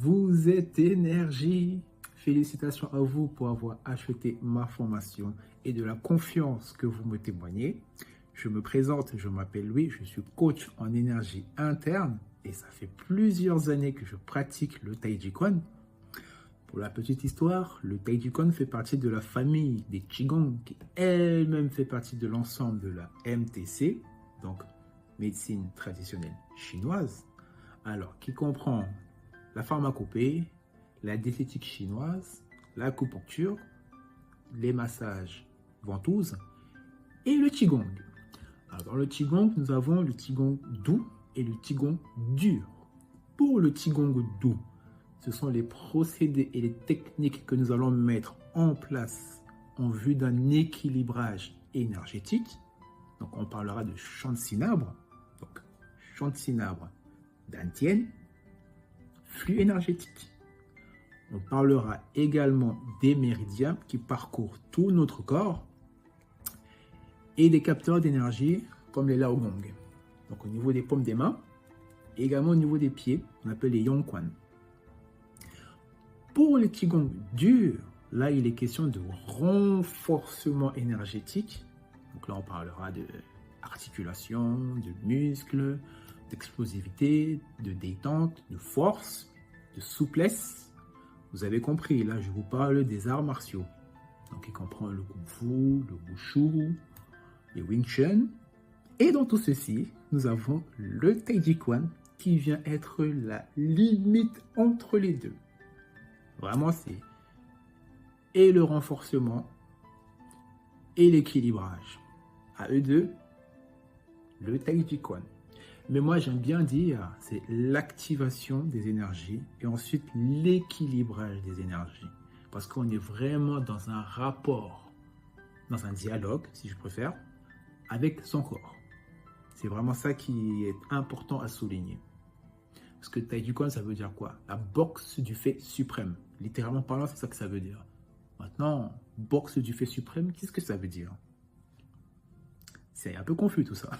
Vous êtes énergie. Félicitations à vous pour avoir acheté ma formation et de la confiance que vous me témoignez. Je me présente, je m'appelle Louis, je suis coach en énergie interne et ça fait plusieurs années que je pratique le Tai Chi Chuan. Pour la petite histoire, le Tai Chi Chuan fait partie de la famille des Qigong qui elle-même fait partie de l'ensemble de la MTC, donc médecine traditionnelle chinoise, alors qui comprend la pharmacopée, la diététique chinoise, l'acupuncture, les massages ventouses et le Qigong. Alors dans le Qigong, nous avons le Qigong doux et le Qigong dur. Pour le Qigong doux, ce sont les procédés et les techniques que nous allons mettre en place en vue d'un équilibrage énergétique. Donc on parlera de chant de cinabre, donc chant de cinabre dantienne, flux énergétique. On parlera également des méridiens qui parcourent tout notre corps et des capteurs d'énergie comme les Laogong. Donc au niveau des paumes des mains, également au niveau des pieds, on appelle les Yongquan. Pour les Qigong durs, là il est question de renforcement énergétique. Donc là on parlera de articulation, de muscles, d'explosivité, de détente, de force, de souplesse. Vous avez compris, là je vous parle des arts martiaux. Donc il comprend le Kung Fu, le Wushu, les Wing Chun. Et dans tout ceci, nous avons le Tai Chi Chuan qui vient être la limite entre les deux. Vraiment, c'est et le renforcement et l'équilibrage. À eux deux, le Tai Chi Chuan. Mais moi, j'aime bien dire, c'est l'activation des énergies et ensuite l'équilibrage des énergies. Parce qu'on est vraiment dans un rapport, dans un dialogue, si je préfère, avec son corps. C'est vraiment ça qui est important à souligner. Parce que Tai Chi Chuan, ça veut dire quoi? La boxe du fait suprême. Littéralement parlant, c'est ça que ça veut dire. Maintenant, boxe du fait suprême, qu'est-ce que ça veut dire? C'est un peu confus tout ça.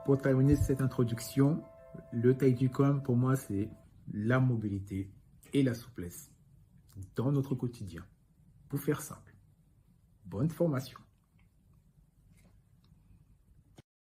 pour terminer cette introduction, le Tai Chi Chuan, pour moi, c'est la mobilité et la souplesse dans notre quotidien. Pour faire simple, bonne formation.